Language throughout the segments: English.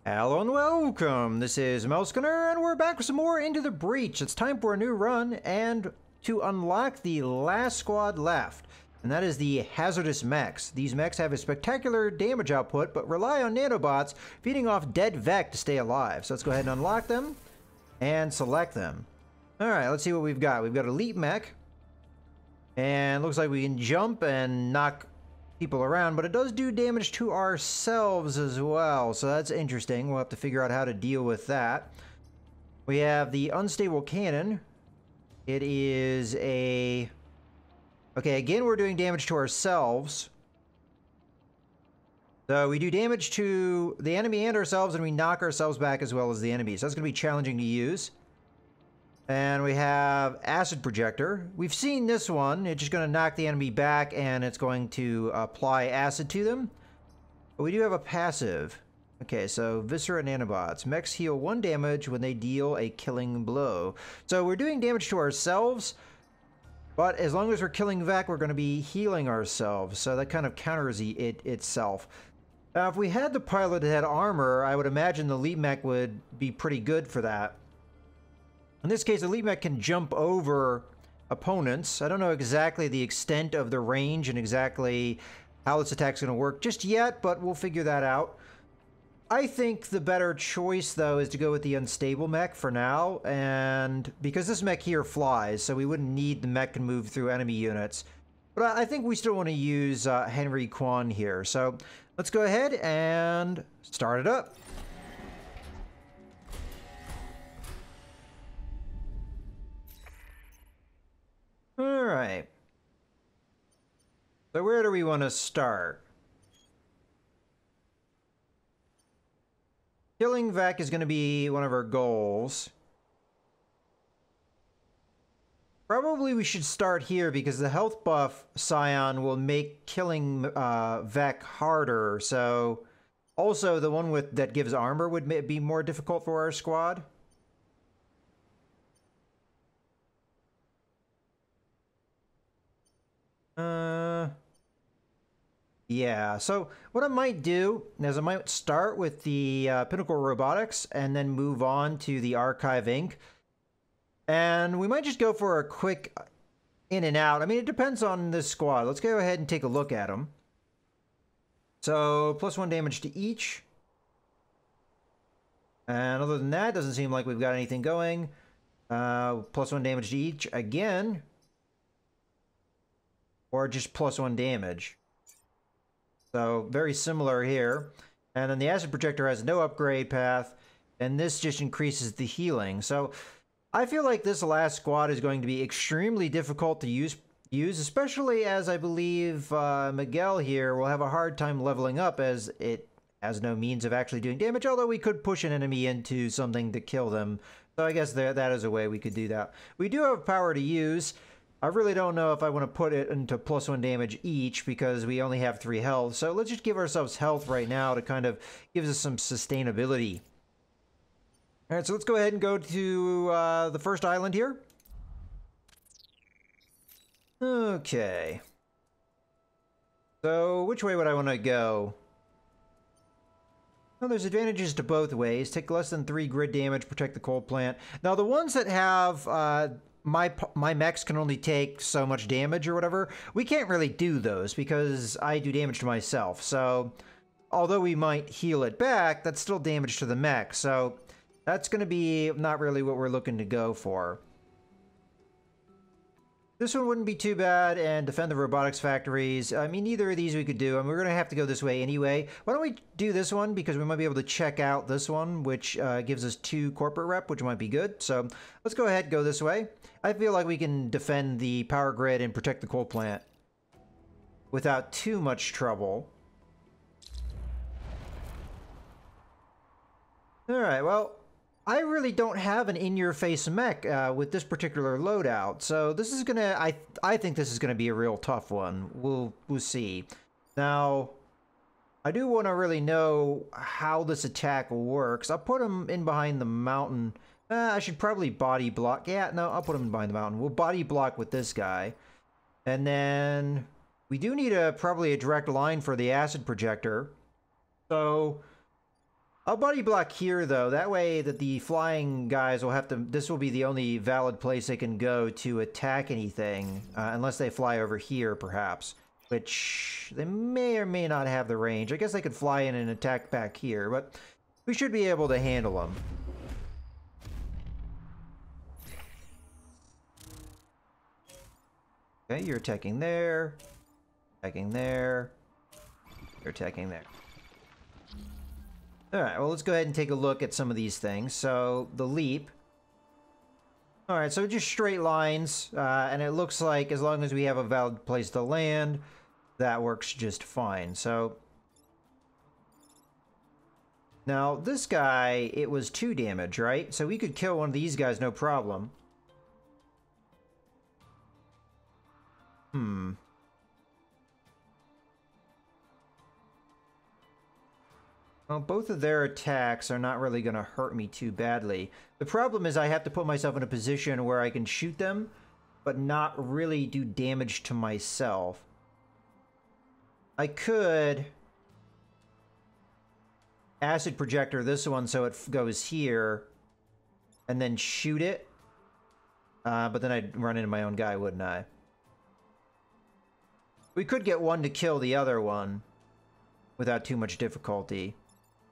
Hello and welcome, this is Melskinner, and we're back with some more Into the Breach. It's time for a new run, and to unlock the last squad left, and that is the hazardous mechs. These mechs have a spectacular damage output, but rely on nanobots feeding off dead Vec to stay alive. So let's go ahead and unlock them, and select them. Alright, let's see what we've got. We've got Elite Mech, and looks like we can jump and knock people around, but it does do damage to ourselves as well, so that's interesting. We'll have to figure out how to deal with that. We have the unstable cannon. It is a... Okay, again, we're doing damage to ourselves. So we do damage to the enemy and ourselves, and we knock ourselves back as well as the enemies. So that's going to be challenging to use. And we have Acid Projector. We've seen this one. It's just going to knock the enemy back, and it's going to apply acid to them. But we do have a passive. Okay, so Viscera Nanobots. Mechs heal 1 damage when they deal a killing blow. So we're doing damage to ourselves, but as long as we're killing Vec, we're going to be healing ourselves. So that kind of counters it itself. Now, if we had the pilot that had armor, I would imagine the Elite Mech would be pretty good for that. In this case, Elite Mech can jump over opponents. I don't know exactly the extent of the range and exactly how this attack's going to work just yet, but we'll figure that out. I think the better choice, though, is to go with the unstable mech for now, and because this mech here flies, so we wouldn't need the mech to move through enemy units. But I think we still want to use Henry Kwan here, so let's go ahead and start it up. Alright. So where do we want to start? Killing Vec is going to be one of our goals. Probably we should start here because the health buff Scion will make killing Vec harder. So also the one that gives armor would be more difficult for our squad. Yeah, so what I might do is I might start with the Pinnacle Robotics and then move on to the Archive Inc. And we might just go for a quick in and out. I mean, it depends on this squad. Let's go ahead and take a look at them. So, +1 damage to each. And other than that, doesn't seem like we've got anything going. +1 damage to each again. Or just +1 damage. So, very similar here. And then the Acid Projector has no upgrade path, and this just increases the healing. So, I feel like this last squad is going to be extremely difficult to use, especially as I believe Miguel here will have a hard time leveling up as it has no means of actually doing damage, although we could push an enemy into something to kill them. So I guess that is a way we could do that. We do have power to use. I really don't know if I want to put it into +1 damage each because we only have 3 health. So let's just give ourselves health right now to kind of give us some sustainability. All right, so let's go ahead and go to the first island here. Okay. So which way would I want to go? Well, there's advantages to both ways. Take less than 3 grid damage, protect the coal plant. Now the ones that have... my mechs can only take so much damage or whatever. We can't really do those because I do damage to myself. So, although we might heal it back, that's still damage to the mech. So, that's going to be not really what we're looking to go for. This one wouldn't be too bad, and defend the robotics factories. I mean, either of these we could do, and we're going to have to go this way anyway. Why don't we do this one, because we might be able to check out this one, which gives us 2 corporate rep, which might be good. So, let's go ahead and go this way. I feel like we can defend the power grid and protect the coal plant without too much trouble. Alright, well... I really don't have an in-your-face mech with this particular loadout, so this is gonna... I think this is gonna be a real tough one. We'll see. Now, I do want to really know how this attack works. I'll put him in behind the mountain. I should probably body block. Yeah, no, I'll put him in behind the mountain. We'll body block with this guy. And then we do need probably a direct line for the acid projector. So... I'll body block here, though. That way that the flying guys will have to... This will be the only valid place they can go to attack anything. Unless they fly over here, perhaps. Which they may or may not have the range. I guess they could fly in and attack back here, but we should be able to handle them. Okay, you're attacking there. Attacking there. You're attacking there. Alright, well, let's go ahead and take a look at some of these things. So, the leap. Alright, so just straight lines, and it looks like as long as we have a valid place to land, that works just fine. So, now this guy, it was 2 damage, right? So we could kill one of these guys, no problem. Well, both of their attacks are not really going to hurt me too badly. The problem is I have to put myself in a position where I can shoot them, but not really do damage to myself. I could acid projector this one so it goes here, and then shoot it. But then I'd run into my own guy, wouldn't I? We could get one to kill the other one without too much difficulty.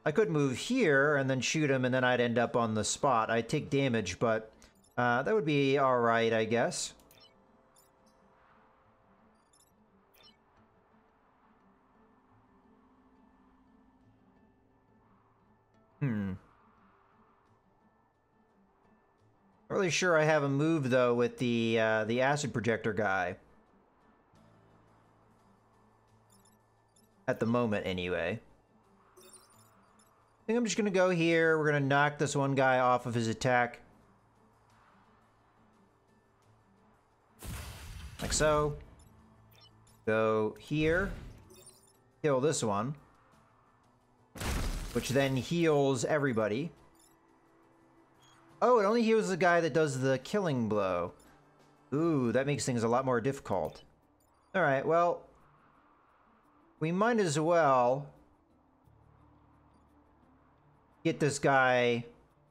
I could move here and then shoot him, and then I'd end up on the spot. I'd take damage, but that would be alright, I guess. Not really sure I have a move, though, with the acid projector guy. At the moment, anyway. I think I'm just going to go here. We're going to knock this one guy off of his attack. Like so. Go here. Kill this one. Which then heals everybody. Oh, it only heals the guy that does the killing blow. Ooh, that makes things a lot more difficult. Alright, well... we might as well... get this guy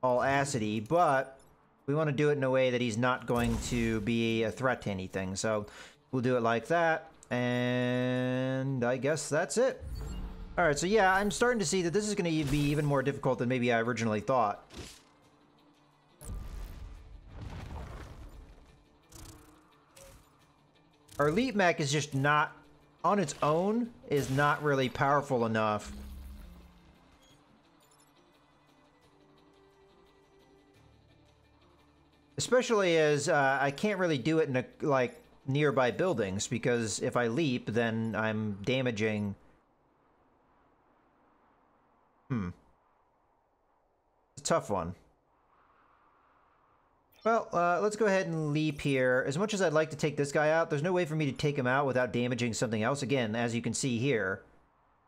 all acidy, but we want to do it in a way that he's not going to be a threat to anything. So we'll do it like that, and I guess that's it. Alright, so yeah, I'm starting to see that this is going to be even more difficult than maybe I originally thought. Our elite mech is just not, on its own, is not really powerful enough. Especially as I can't really do it in like nearby buildings, because if I leap, then I'm damaging. It's a tough one. Well, let's go ahead and leap here. As much as I'd like to take this guy out, there's no way for me to take him out without damaging something else. Again, as you can see here,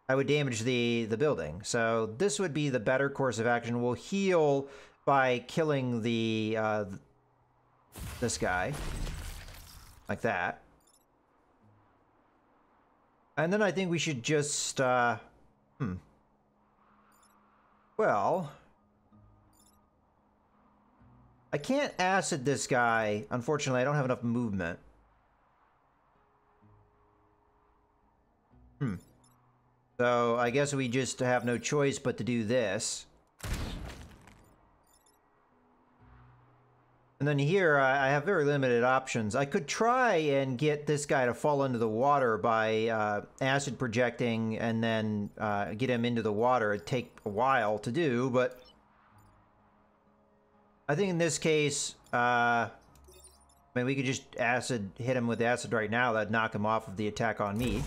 I would damage the building. So this would be the better course of action. We'll heal by killing the this guy. Like that. And then I think we should just, well... I can't acid this guy. Unfortunately, I don't have enough movement. So, I guess we just have no choice but to do this. And then here, I have very limited options. I could try and get this guy to fall into the water by acid projecting and then get him into the water. It'd take a while to do, but... I think in this case, I mean, we could just hit him with acid right now. That'd knock him off of the attack on me.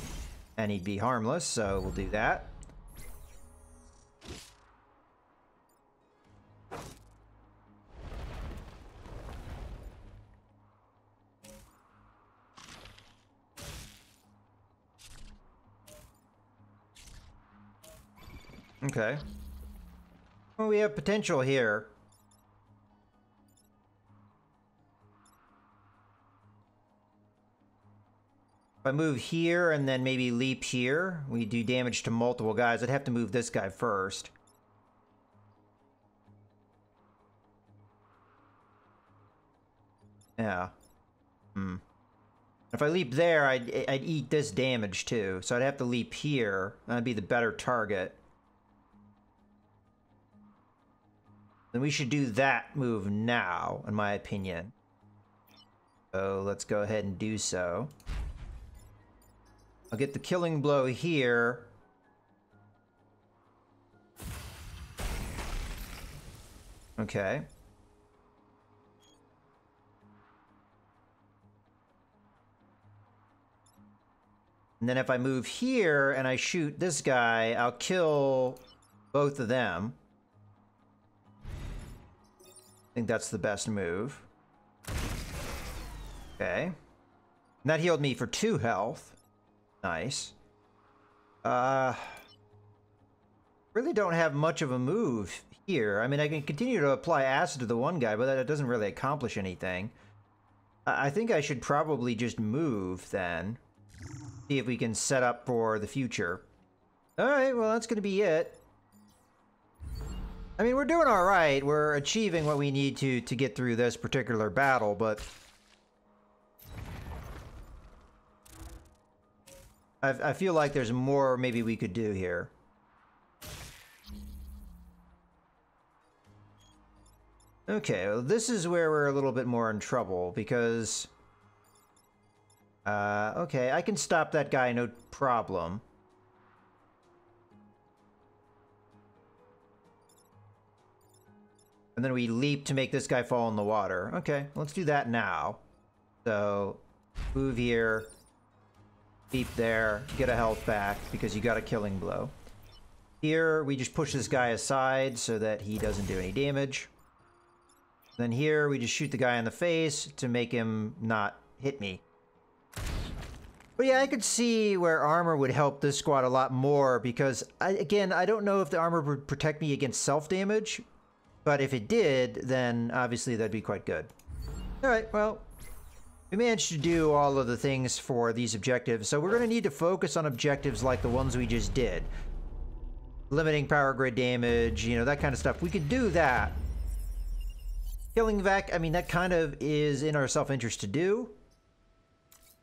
And he'd be harmless, so we'll do that. Okay. Well, we have potential here. If I move here and then maybe leap here, we do damage to multiple guys. I'd have to move this guy first. Yeah. If I leap there, I'd eat this damage too. So I'd have to leap here. That'd be the better target. Then we should do that move now, in my opinion. So let's go ahead and do so. I'll get the killing blow here. Okay. And then if I move here and I shoot this guy, I'll kill both of them. I think that's the best move. Okay. And that healed me for 2 health. Nice. Really don't have much of a move here. I mean, I can continue to apply acid to the one guy, but that doesn't really accomplish anything. I think I should probably just move then. See if we can set up for the future. Alright, well, that's gonna be it. I mean, we're doing alright. We're achieving what we need to get through this particular battle, but... I feel like there's more maybe we could do here. Okay, well, this is where we're a little bit more in trouble, because... okay, I can stop that guy, no problem. And then we leap to make this guy fall in the water. Okay, let's do that now. So, move here. Leap there. Get a health back, because you got a killing blow. Here, we just push this guy aside so that he doesn't do any damage. Then here, we just shoot the guy in the face to make him not hit me. But yeah, I could see where armor would help this squad a lot more, because, again, I don't know if the armor would protect me against self-damage, but if it did, then obviously that'd be quite good. Alright, well, we managed to do all of the things for these objectives, so we're going to need to focus on objectives like the ones we just did. Limiting power grid damage, you know, that kind of stuff. We could do that. Killing Vac, I mean, that kind of is in our self-interest to do,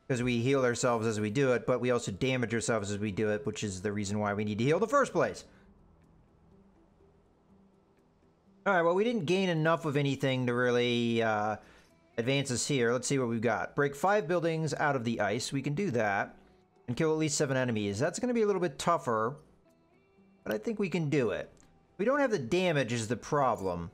because we heal ourselves as we do it, but we also damage ourselves as we do it, which is the reason why we need to heal in the first place. Alright, well, we didn't gain enough of anything to really advance us here. Let's see what we've got. Break 5 buildings out of the ice. We can do that. And kill at least 7 enemies. That's going to be a little bit tougher, but I think we can do it. We don't have the damage is the problem.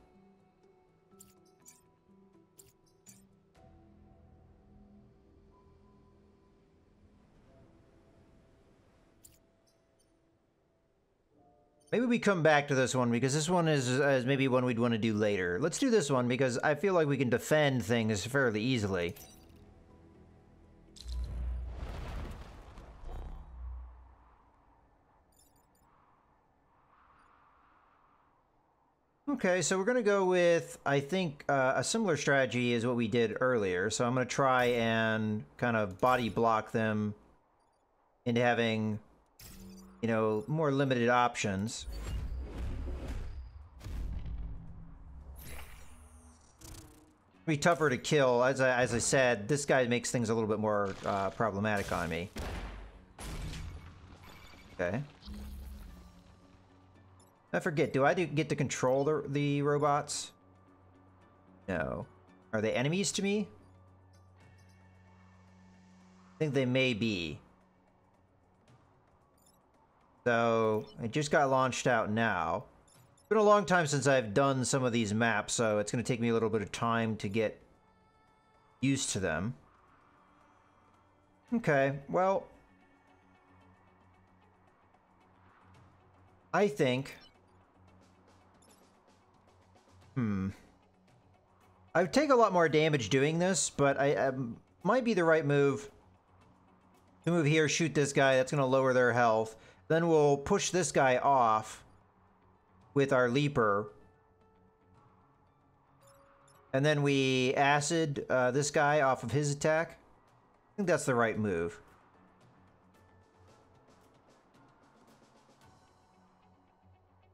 Maybe we come back to this one, because this one is maybe one we'd want to do later. Let's do this one, because I feel like we can defend things fairly easily. Okay, so we're going to go with, I think, a similar strategy as what we did earlier. So I'm going to try and kind of body block them into having... you know, more limited options. Be tougher to kill. As I said, this guy makes things a little bit more problematic on me. Okay. I forget, do I get to control the robots? No. Are they enemies to me? I think they may be. So, it just got launched out now. It's been a long time since I've done some of these maps, so it's going to take me a little bit of time to get used to them. Okay, well... I think... I would take a lot more damage doing this, but I might be the right move. To move here, shoot this guy, that's going to lower their health. Then we'll push this guy off with our leaper. And then we acid this guy off of his attack. I think that's the right move.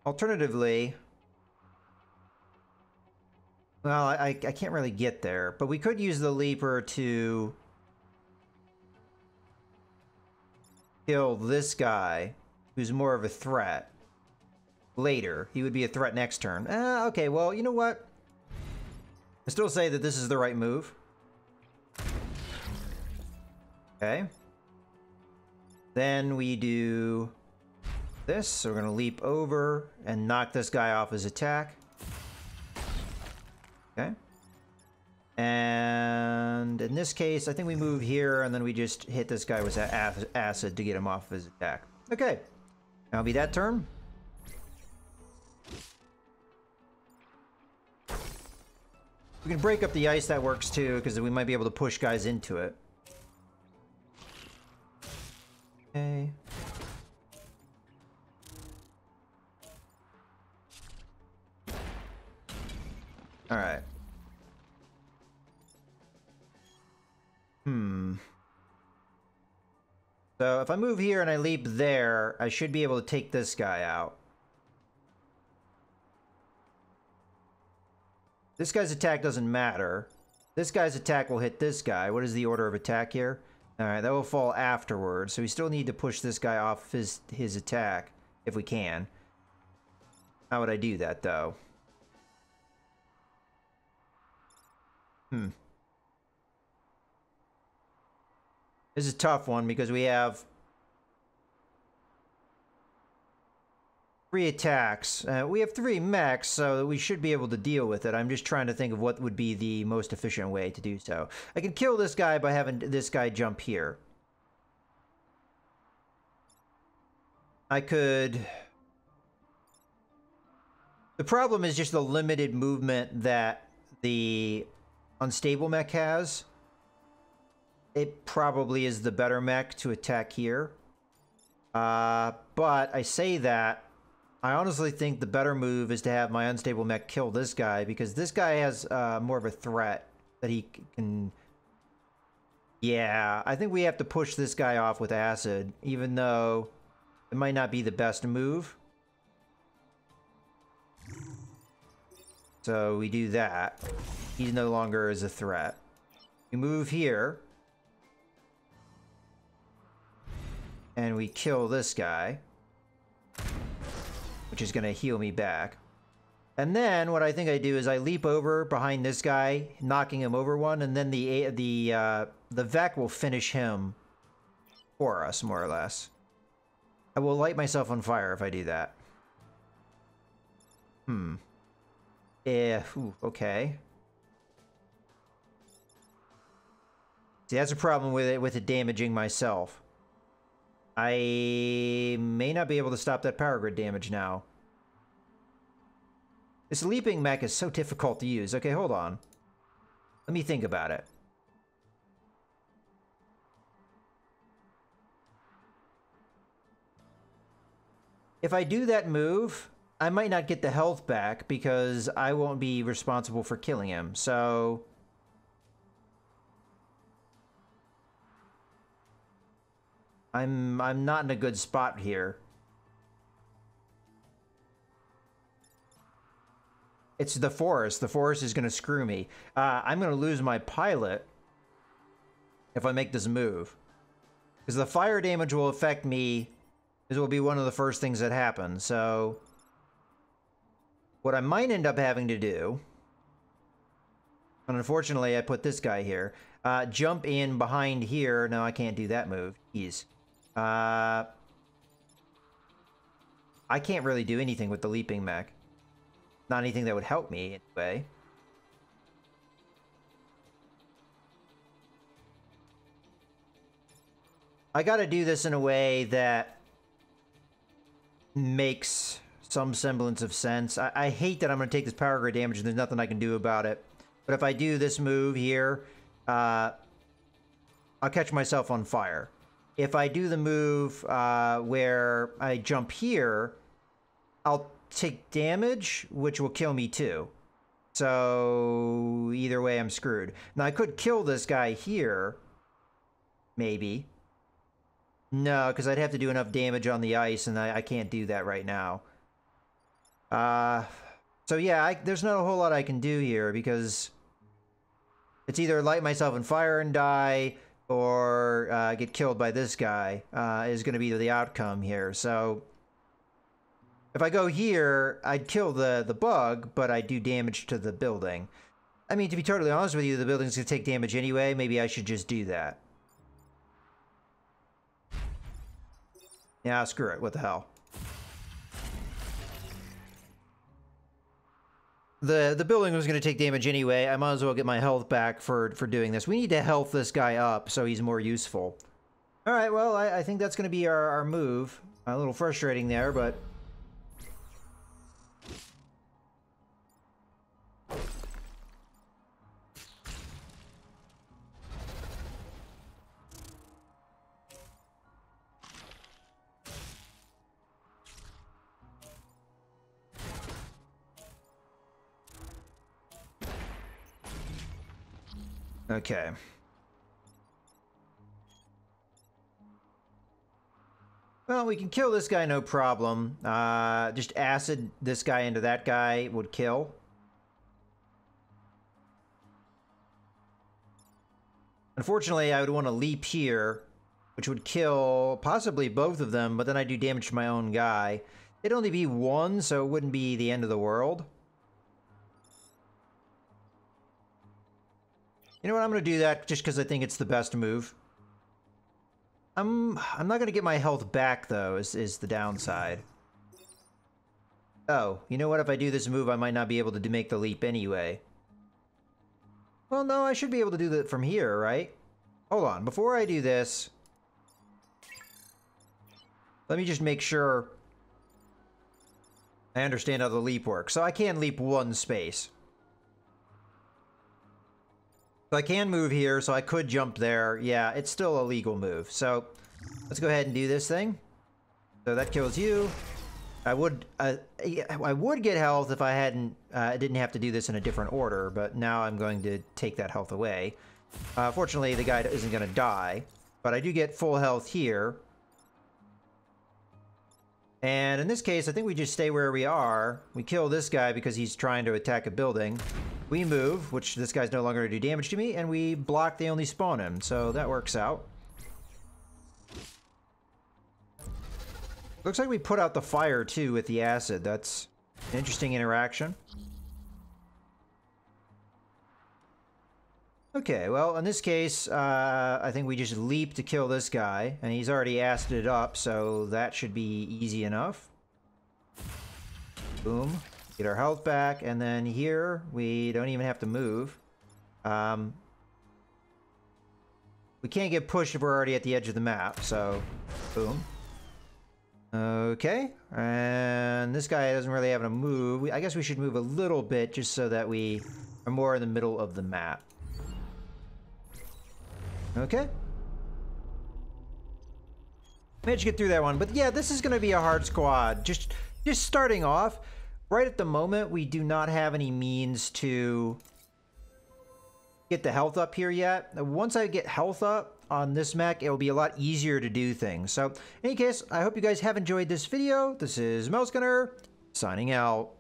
Alternatively, Well, I can't really get there, but we could use the leaper to kill this guy, who's more of a threat. Later, he would be a threat next turn. Okay, well, you know what? I still say that this is the right move. Okay. Then we do this. So we're going to leap over and knock this guy off his attack. Okay. And in this case, I think we move here and then we just hit this guy with acid to get him off his attack. Okay. That'll be that turn. We can break up the ice, that works too, because we might be able to push guys into it. Okay. Alright. So if I move here and I leap there, I should be able to take this guy out. This guy's attack doesn't matter. This guy's attack will hit this guy. What is the order of attack here? Alright, that will fall afterwards. So we still need to push this guy off his attack, if we can. How would I do that, though? This is a tough one because we have 3 attacks. We have 3 mechs, so we should be able to deal with it. I'm just trying to think of what would be the most efficient way to do so. I can kill this guy by having this guy jump here. I could... The problem is just the limited movement that the unstable mech has. It probably is the better mech to attack here. But I say that, I honestly think the better move is to have my unstable mech kill this guy, because this guy has more of a threat that he can... Yeah, I think we have to push this guy off with acid, even though it might not be the best move. So we do that. He's no longer as a threat. We move here. And we kill this guy, which is going to heal me back. And then what I think I do is I leap over behind this guy, knocking him over one, and then the Vec will finish him for us, more or less. I will light myself on fire if I do that. Okay. See, that's a problem with it damaging myself. I may not be able to stop that power grid damage now. This leaping mech is so difficult to use. Okay, hold on. Let me think about it. If I do that move, I might not get the health back because I won't be responsible for killing him. So... I'm not in a good spot here. It's the forest. The forest is going to screw me. I'm going to lose my pilot if I make this move. Because the fire damage will affect me. This will be one of the first things that happen. So what I might end up having to do, and unfortunately I put this guy here, jump in behind here. No, I can't do that move. Jeez. I can't really do anything with the leaping mech. Not anything that would help me anyway. I gotta do this in a way that makes some semblance of sense. I hate that I'm gonna take this power grid damage and there's nothing I can do about it. But if I do this move here, I'll catch myself on fire. If I do the move where I jump here, I'll take damage, which will kill me too. So either way, I'm screwed. Now, I could kill this guy here. Maybe. No, because I'd have to do enough damage on the ice, and I can't do that right now. So yeah, there's not a whole lot I can do here because it's either light myself on fire and die or get killed by this guy is going to be the outcome here. So if I go here, I'd kill the bug, but I do damage to the building. I mean, to be totally honest with you, the building's going to take damage anyway. Maybe I should just do that. Yeah, screw it. What the hell? The building was going to take damage anyway. I might as well get my health back for doing this. We need to health this guy up so he's more useful. All right, well, I think that's going to be our move. A little frustrating there, but... Okay. Well, we can kill this guy, no problem. Just acid this guy into that guy would kill. Unfortunately, I would want to leap here, which would kill possibly both of them, but then I do damage to my own guy. It'd only be one, so it wouldn't be the end of the world. You know what? I'm going to do that just because I think it's the best move. I'm not going to get my health back, though, is the downside. Oh, you know what? If I do this move, I might not be able to make the leap anyway. Well, no, I should be able to do that from here, right? Hold on. Before I do this, let me just make sure I understand how the leap works. So I can leap one space. So I can move here, so I could jump there. Yeah, it's still a legal move. So let's go ahead and do this thing. So that kills you. I would get health if I didn't have to do this in a different order, but now I'm going to take that health away. Fortunately, the guy isn't going to die, but I do get full health here. And in this case, I think we just stay where we are. We kill this guy because he's trying to attack a building. We move, which this guy's no longer going to do damage to me, and we block, they only spawn him, so that works out. Looks like we put out the fire, too, with the acid. That's an interesting interaction. Okay, well, in this case, I think we just leap to kill this guy, and he's already acided up, so that should be easy enough. Boom. Get our health back, and then here, we don't even have to move. We can't get pushed if we're already at the edge of the map, so boom. Okay, and this guy doesn't really have a move. I guess we should move a little bit just so that we are more in the middle of the map. Okay. Managed to get through that one, but yeah, this is going to be a hard squad. Just starting off, right at the moment, we do not have any means to get the health up here yet. Once I get health up on this mech, it will be a lot easier to do things. So, in any case, I hope you guys have enjoyed this video. This is Mouse Gunner, signing out.